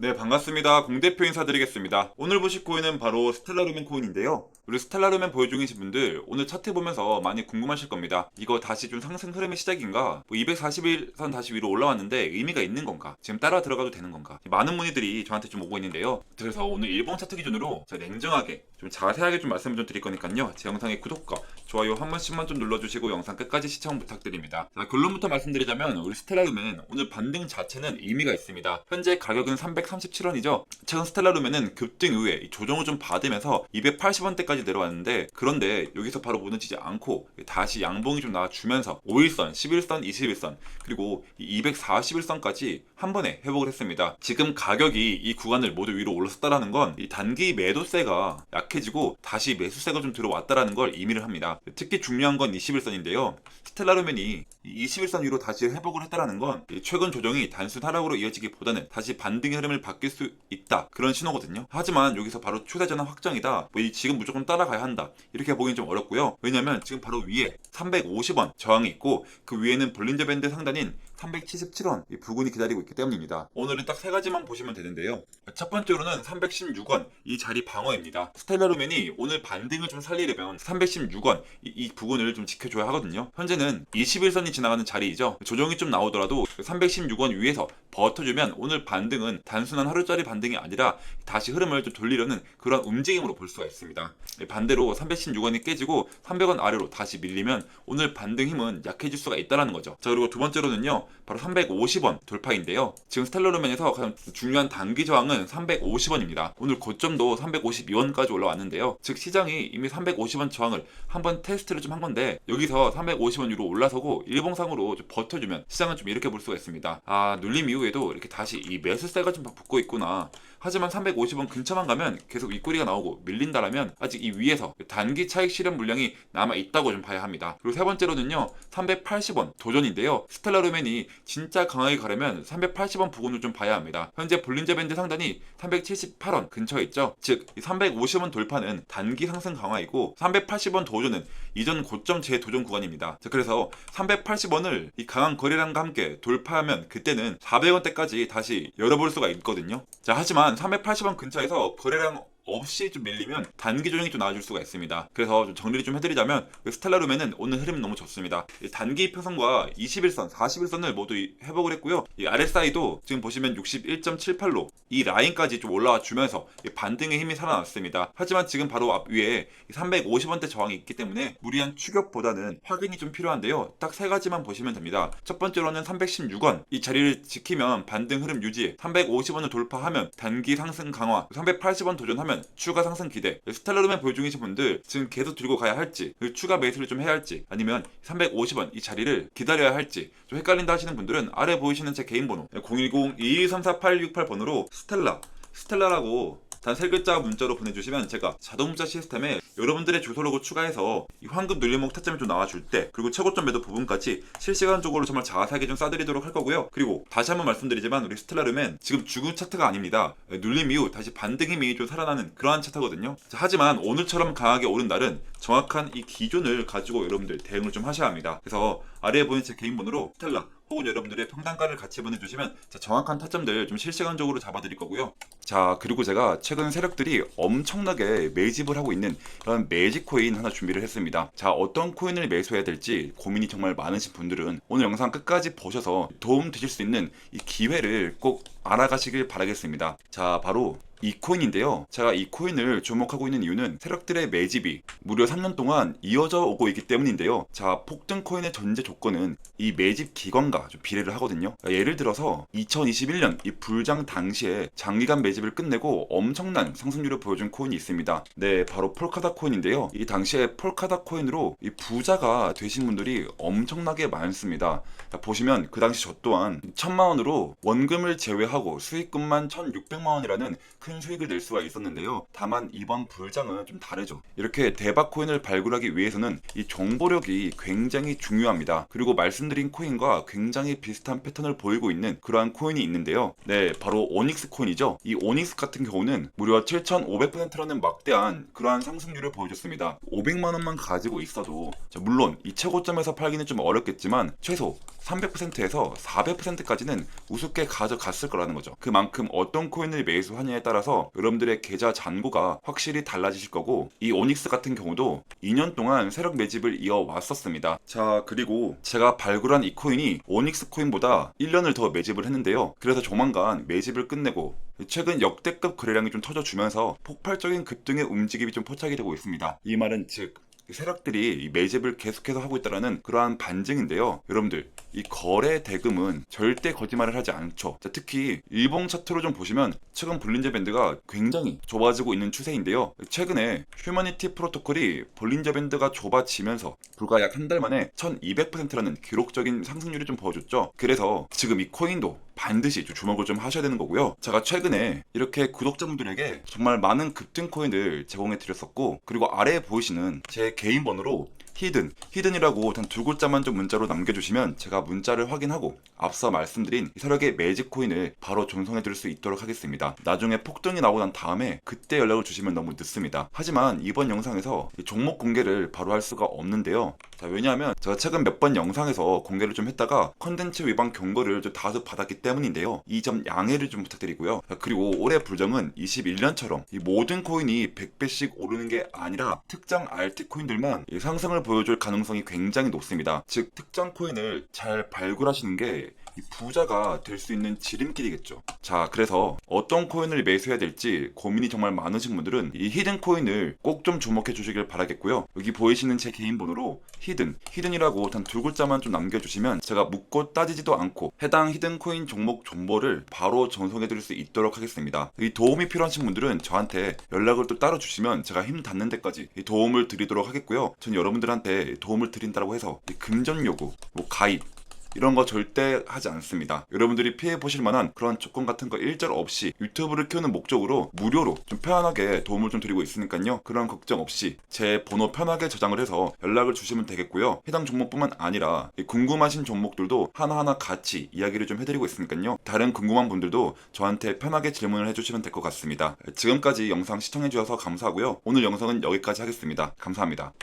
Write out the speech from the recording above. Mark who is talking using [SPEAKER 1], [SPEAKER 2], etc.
[SPEAKER 1] 네, 반갑습니다. 공대표 인사드리겠습니다. 오늘 보실 코인은 바로 스텔라루멘 코인인데요. 우리 스텔라루멘 보유 중이신 분들 오늘 차트 보면서 많이 궁금하실 겁니다. 이거 다시 좀 상승 흐름의 시작인가? 241선 다시 위로 올라왔는데 의미가 있는 건가? 지금 따라 들어가도 되는 건가? 많은 문의들이 저한테 좀 오고 있는데요. 그래서 오늘 일본 차트 기준으로 제가 냉정하게 좀 자세하게 좀 말씀을 좀 드릴 거니까요. 제 영상의 구독과 좋아요 한 번씩만 좀 눌러주시고 영상 끝까지 시청 부탁드립니다. 자, 결론부터 말씀드리자면 우리 스텔라루멘 오늘 반등 자체는 의미가 있습니다. 현재 가격은 337원이죠. 최근 스텔라루멘은 급등 이후에 조정을 좀 받으면서 280원대까지 내려왔는데, 그런데 여기서 바로 무너지지 않고 다시 양봉이 좀 나와주면서 5일선, 11선, 21선 그리고 241선까지 한 번에 회복을 했습니다. 지금 가격이 이 구간을 모두 위로 올랐다라는 건 이 단기 매도세가 약해지고 다시 매수세가 좀 들어왔다라는 걸 의미를 합니다. 특히 중요한 건 21선인데요. 스텔라루멘이 21선 위로 다시 회복을 했다라는 건 최근 조정이 단순 하락으로 이어지기보다는 다시 반등의 흐름을 바뀔 수 있다, 그런 신호거든요. 하지만 여기서 바로 추세 전환 확정이다, 지금 무조건 따라가야 한다, 이렇게 보기는 좀 어렵고요. 왜냐면 지금 바로 위에 350원 저항이 있고 그 위에는 볼린저 밴드 상단인 377원 이 부근이 기다리고 있기 때문입니다. 오늘은 딱 세 가지만 보시면 되는데요. 첫 번째로는 316원 이 자리 방어입니다. 스텔라루멘이 오늘 반등을 좀 살리려면 316원 이 부근을 좀 지켜줘야 하거든요. 현재는 21선이 지나가는 자리이죠. 조정이 좀 나오더라도 316원 위에서 버텨주면 오늘 반등은 단순한 하루짜리 반등이 아니라 다시 흐름을 좀 돌리려는 그런 움직임으로 볼 수가 있습니다. 반대로 316원이 깨지고 300원 아래로 다시 밀리면 오늘 반등 힘은 약해질 수가 있다는 거죠. 자, 그리고 두 번째로는요, 바로 350원 돌파인데요. 지금 스텔라루멘에서 가장 중요한 단기 저항은 350원입니다. 오늘 고점도 352원까지 올라왔는데요. 즉 시장이 이미 350원 저항을 한번 테스트를 좀 한 건데, 여기서 350원 위로 올라서고 일봉상으로 좀 버텨주면 시장은 좀 이렇게 볼 수가 있습니다. 아, 눌림 이후에도 이렇게 다시 이 매수세가 좀 붙고 있구나. 하지만 350원 근처만 가면 계속 윗꼬리가 나오고 밀린다라면 아직 이 위에서 단기 차익 실현 물량이 남아 있다고 좀 봐야 합니다. 그리고 세 번째로는요, 380원 도전인데요. 스텔라루멘이 진짜 강하게 가려면 380원 부근을 좀 봐야 합니다. 현재 볼린저 밴드 상단이 378원 근처에 있죠. 즉 350원 돌파는 단기 상승 강화이고 380원 도전은 이전 고점 재도전 구간입니다. 자, 그래서 380원을 이 강한 거래량과 함께 돌파하면 그때는 400원대까지 다시 열어볼 수가 있거든요. 자, 하지만 380원 근처에서 거래량 없이 좀 밀리면 단기 조정이 좀 나와줄 수가 있습니다. 그래서 좀 정리를 좀 해드리자면 스텔라루멘은 오늘 흐름이 너무 좋습니다. 단기 이평선과 21선, 41선을 모두 회복을 했고요. 이 RSI도 지금 보시면 61.78로 이 라인까지 좀 올라와 주면서 반등의 힘이 살아났습니다. 하지만 지금 바로 앞 위에 350원대 저항이 있기 때문에 무리한 추격보다는 확인이 좀 필요한데요. 딱 세 가지만 보시면 됩니다. 첫 번째로는 316원 이 자리를 지키면 반등 흐름 유지, 350원을 돌파하면 단기 상승 강화, 380원 도전하면 추가 상승 기대. 스텔라루멘 보유 중이신 분들 지금 계속 들고 가야 할지, 추가 매수를 좀 해야 할지, 아니면 350원 이 자리를 기다려야 할지 좀 헷갈린다 하시는 분들은 아래 보이시는 제 개인 번호 010-2234-8268번으로 스텔라라고 단 3글자 문자로 보내주시면 제가 자동문자 시스템에 여러분들의 주소로고 추가해서 이 황금 눌림목 타점이 좀 나와줄 때, 그리고 최고점 매도 부분까지 실시간적으로 정말 자세하게 좀 싸드리도록 할 거고요. 그리고 다시 한번 말씀드리지만 우리 스텔라루멘 지금 죽은 차트가 아닙니다. 눌림 이후 다시 반등 힘이 좀 살아나는 그러한 차트거든요. 자, 하지만 오늘처럼 강하게 오른 날은 정확한 이 기준을 가지고 여러분들 대응을 좀 하셔야 합니다. 그래서 아래에 보이는 제 개인 번호로 스텔라 혹은 여러분들의 평단가를 같이 보내주시면 정확한 타점들 좀 실시간적으로 잡아드릴 거고요. 자, 그리고 제가 최근 세력들이 엄청나게 매집을 하고 있는 이런 매직 코인 하나 준비를 했습니다. 자, 어떤 코인을 매수해야 될지 고민이 정말 많으신 분들은 오늘 영상 끝까지 보셔서 도움 되실 수 있는 이 기회를 꼭 알아가시길 바라겠습니다. 자, 바로 이 코인인데요. 제가 이 코인을 주목하고 있는 이유는 세력들의 매집이 무려 3년 동안 이어져 오고 있기 때문인데요. 자, 폭등 코인의 전제 조건은 이 매집 기간과 좀 비례를 하거든요. 예를 들어서 2021년 이 불장 당시에 장기간 매집을 끝내고 엄청난 상승률을 보여준 코인이 있습니다. 네, 바로 폴카다 코인인데요. 이 당시에 폴카다 코인으로 이 부자가 되신 분들이 엄청나게 많습니다. 자, 보시면 그 당시 저 또한 1000만 원으로 원금을 제외하고 수익금만 1600만 원이라는 큰 큰 수익을 낼 수가 있었는데요. 다만 이번 불장은 좀 다르죠. 이렇게 대박 코인을 발굴하기 위해서는 이 정보력이 굉장히 중요합니다. 그리고 말씀드린 코인과 굉장히 비슷한 패턴을 보이고 있는 그러한 코인이 있는데요. 네, 바로 오닉스 코인이죠. 이 오닉스 같은 경우는 무려 7,500%라는 막대한 그러한 상승률을 보여줬습니다. 500만 원만 가지고 있어도 물론 이 최고점에서 팔기는 좀 어렵겠지만 최소 300%에서 400%까지는 우습게 가져갔을 거라는 거죠. 그만큼 어떤 코인을 매수하냐에 따라서 여러분들의 계좌 잔고가 확실히 달라지실 거고, 이 오닉스 같은 경우도 2년 동안 세력 매집을 이어왔었습니다. 자, 그리고 제가 발굴한 이 코인이 오닉스 코인보다 1년을 더 매집을 했는데요. 그래서 조만간 매집을 끝내고 최근 역대급 거래량이 좀 터져주면서 폭발적인 급등의 움직임이 좀 포착이 되고 있습니다. 이 말은 즉 세력들이 이 매집을 계속해서 하고 있다는 그러한 반증인데요. 여러분들, 이 거래 대금은 절대 거짓말을 하지 않죠. 자, 특히 일봉 차트로 좀 보시면 최근 볼린저 밴드가 굉장히 좁아지고 있는 추세인데요. 최근에 휴머니티 프로토콜이 볼린저 밴드가 좁아지면서 불과 약 한 달 만에 1200%라는 기록적인 상승률을 좀 보여줬죠. 그래서 지금 이 코인도 반드시 주목을 좀 하셔야 되는 거고요. 제가 최근에 이렇게 구독자분들에게 정말 많은 급등 코인을 제공해 드렸었고, 그리고 아래에 보이시는 제 개인 번호로 히든이라고 단 두 글자만 좀 문자로 남겨주시면 제가 문자를 확인하고 앞서 말씀드린 이 세력의 매직 코인을 바로 전송해 드릴 수 있도록 하겠습니다. 나중에 폭등이 나오고 난 다음에 그때 연락을 주시면 너무 늦습니다. 하지만 이번 영상에서 이 종목 공개를 바로 할 수가 없는데요. 자, 왜냐하면 제가 최근 몇 번 영상에서 공개를 좀 했다가 컨텐츠 위반 경고를 좀 다수 받았기 때문인데요. 이 점 양해를 좀 부탁드리고요. 자, 그리고 올해 불정은 21년처럼 이 모든 코인이 100배씩 오르는 게 아니라 특정 알트 코인들만 이 상승을 보여줄 가능성이 굉장히 높습니다. 즉 특정 코인을 잘 발굴하시는 게 이 부자가 될 수 있는 지름길이겠죠. 자, 그래서 어떤 코인을 매수해야 될지 고민이 정말 많으신 분들은 이 히든 코인을 꼭 좀 주목해 주시길 바라겠고요. 여기 보이시는 제 개인 번호로 히든이라고 단 두 글자만 좀 남겨주시면 제가 묻고 따지지도 않고 해당 히든 코인 종목 정보를 바로 전송해 드릴 수 있도록 하겠습니다. 이 도움이 필요하신 분들은 저한테 연락을 또 따로 주시면 제가 힘 닿는 데까지 이 도움을 드리도록 하겠고요. 전 여러분들한테 도움을 드린다고 해서 이 금전 요구, 가입 이런 거 절대 하지 않습니다. 여러분들이 피해 보실 만한 그런 조건 같은 거 일절 없이 유튜브를 키우는 목적으로 무료로 좀 편안하게 도움을 좀 드리고 있으니까요. 그런 걱정 없이 제 번호 편하게 저장을 해서 연락을 주시면 되겠고요. 해당 종목뿐만 아니라 궁금하신 종목들도 하나하나 같이 이야기를 좀 해드리고 있으니까요. 다른 궁금한 분들도 저한테 편하게 질문을 해주시면 될 것 같습니다. 지금까지 영상 시청해주셔서 감사하고요. 오늘 영상은 여기까지 하겠습니다. 감사합니다.